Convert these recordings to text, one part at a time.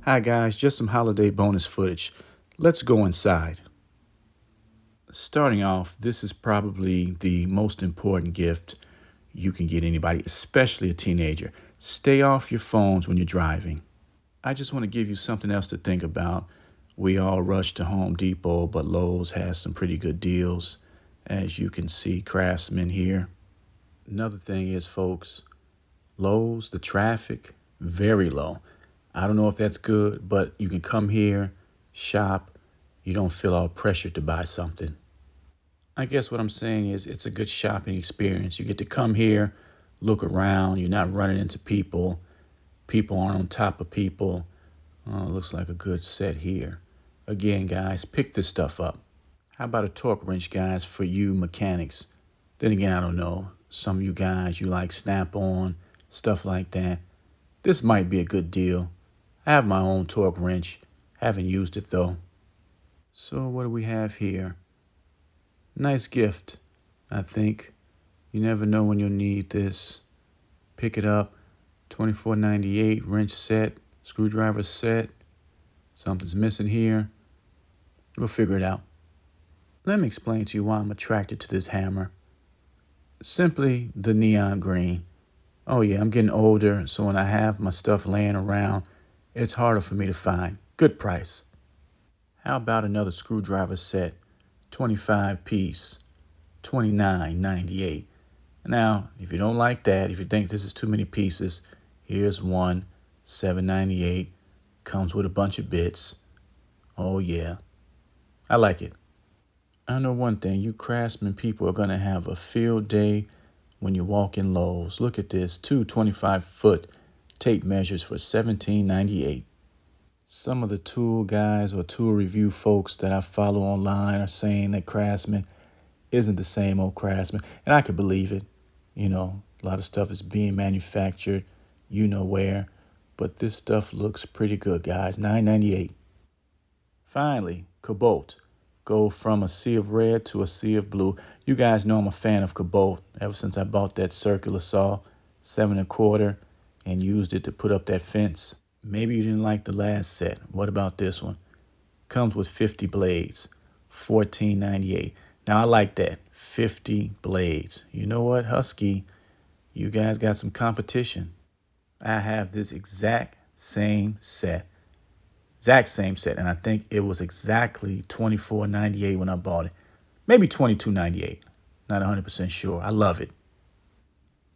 Hi guys, just some holiday bonus footage. Let's go inside. Starting off, this is probably the most important gift you can get anybody, especially a teenager. Stay off your phones when you're driving. I just want to give you something else to think about. We all rush to Home Depot, but Lowe's has some pretty good deals. As you can see, Craftsman here. Another thing is, folks, Lowe's, the traffic, very low. I don't know if that's good, but you can come here, shop. You don't feel all pressured to buy something. I guess what I'm saying is it's a good shopping experience. You get to come here, look around. You're not running into people. People aren't on top of people. Looks like a good set here. Again, guys, pick this stuff up. How about a torque wrench, guys, for you mechanics? Then again, I don't know. Some of you guys, you like Snap-on, stuff like that. This might be a good deal. I have my own torque wrench. Haven't used it though. So what do we have here? Nice gift, I think. You never know when you'll need this. Pick it up. $24.98 wrench set, screwdriver set. Something's missing here. We'll figure it out. Let me explain to you why I'm attracted to this hammer. Simply the neon green. Oh yeah, I'm getting older, so when I have my stuff laying around, it's harder for me to find. Good price. How about another screwdriver set? 25 piece, $29.98. Now, if you don't like that, if you think this is too many pieces, here's one, $7.98. Comes with a bunch of bits. Oh yeah, I like it. I know one thing, you Craftsman people are going to have a field day when you walk in Lowe's. Look at this, two 25-foot tape measures for $17.98. Some of the tool guys or tool review folks that I follow online are saying that Craftsman isn't the same old Craftsman. And I could believe it. You know, a lot of stuff is being manufactured, you know where. But this stuff looks pretty good, guys. $9.98. Finally, Kobalt. Go from a sea of red to a sea of blue. You guys know I'm a fan of Kobalt. Ever since I bought that circular saw, 7 1/4, and used it to put up that fence. Maybe you didn't like the last set. What about this one? Comes with 50 blades, $14.98. Now I like that, 50 blades. You know what, Husky? You guys got some competition. I have this exact same set, and I think it was exactly $24.98 when I bought it. Maybe $22.98. Not 100% sure. I love it.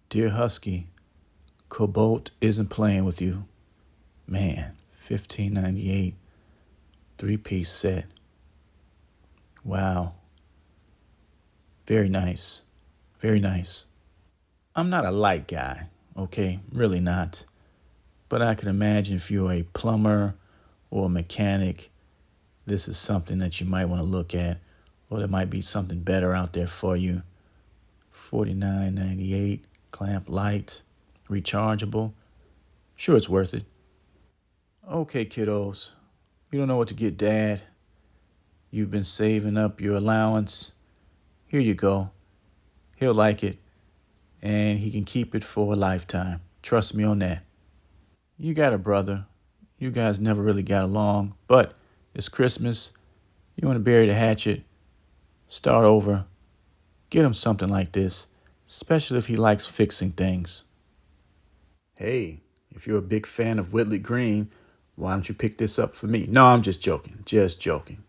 Dear Husky, Kobalt isn't playing with you. Man, $15.98, 3-piece set. Wow. Very nice. Very nice. I'm not a light guy, okay? Really not. But I can imagine if you're a plumber or a mechanic, this is something that you might want to look at, or there might be something better out there for you. $49.98, clamp light, rechargeable. Sure, it's worth it. Okay, kiddos, you don't know what to get Dad. You've been saving up your allowance. Here you go. He'll like it, and he can keep it for a lifetime. Trust me on that. You got a brother. You guys never really got along, but it's Christmas. You want to bury the hatchet, start over, get him something like this, especially if he likes fixing things. Hey, if you're a big fan of Whitley Green, why don't you pick this up for me? No, I'm just joking. Just joking.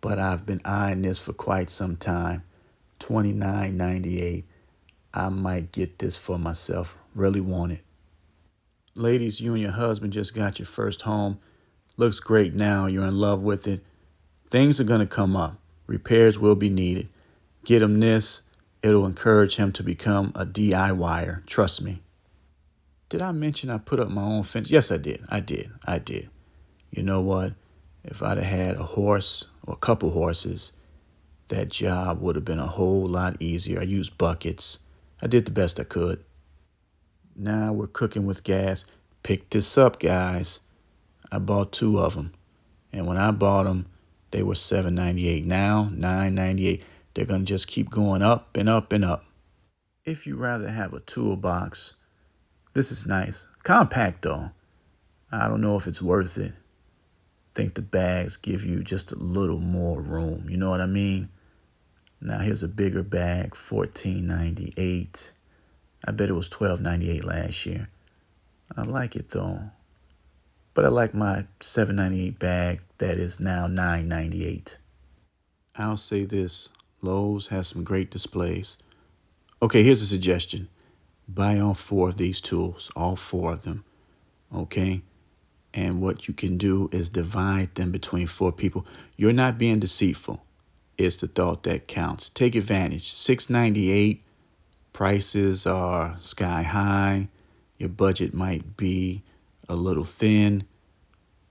But I've been eyeing this for quite some time. $29.98. I might get this for myself. Really want it. Ladies, you and your husband just got your first home. Looks great now. You're in love with it. Things are going to come up. Repairs will be needed. Get him this. It'll encourage him to become a DIYer. Trust me. Did I mention I put up my own fence? Yes, I did. You know what? If I'd have had a horse or a couple horses, that job would have been a whole lot easier. I used buckets. I did the best I could. Now we're cooking with gas. Pick this up, guys. I bought 2 of them. And when I bought them, they were $7.98. Now, $9.98. They're going to just keep going up and up and up. If you rather have a toolbox, this is nice. Compact, though. I don't know if it's worth it. Think the bags give you just a little more room. You know what I mean? Now here's a bigger bag, $14.98. I bet it was $12.98 last year. I like it though. But I like my $7.98 bag that is now $9.98. I'll say this, Lowe's has some great displays. Okay, here's a suggestion. Buy all four of these tools, all four of them, okay? And what you can do is divide them between four people. You're not being deceitful. It's the thought that counts. Take advantage. $6.98. Prices are sky high. Your budget might be a little thin.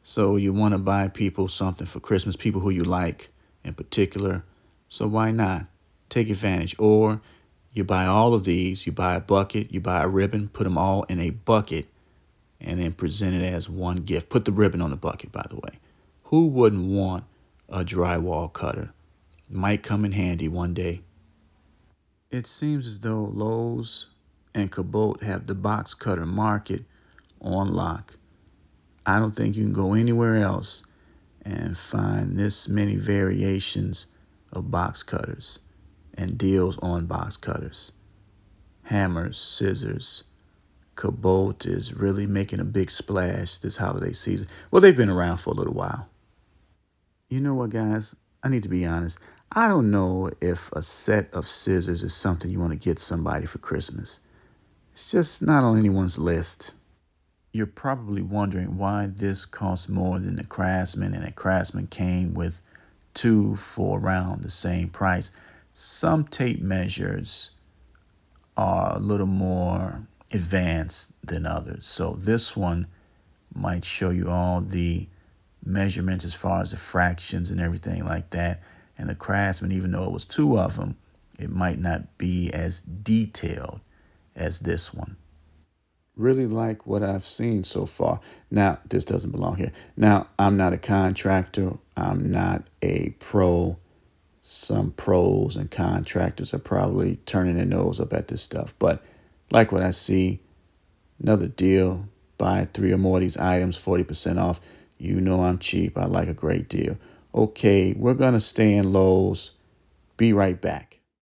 So you want to buy people something for Christmas, people who you like in particular. So why not? Take advantage. Or you buy all of these, you buy a bucket, you buy a ribbon, put them all in a bucket, and then present it as one gift. Put the ribbon on the bucket, by the way. Who wouldn't want a drywall cutter? Might come in handy one day. It seems as though Lowe's and Kobalt have the box cutter market on lock. I don't think you can go anywhere else and find this many variations of box cutters and deals on box cutters. Hammers, scissors. Kobalt is really making a big splash this holiday season. Well, they've been around for a little while. You know what, guys? I need to be honest. I don't know if a set of scissors is something you want to get somebody for Christmas. It's just not on anyone's list. You're probably wondering why this costs more than the Craftsman, and the Craftsman came with two for around the same price. Some tape measures are a little more advanced than others. So this one might show you all the measurements as far as the fractions and everything like that. And the Craftsman, even though it was two of them, it might not be as detailed as this one. Really like what I've seen so far. Now, this doesn't belong here. Now, I'm not a contractor. I'm not a pro. Some pros and contractors are probably turning their nose up at this stuff. But like what I see, another deal. Buy three or more of these items, 40% off. You know I'm cheap. I like a great deal. Okay, we're going to stay in Lowe's. Be right back.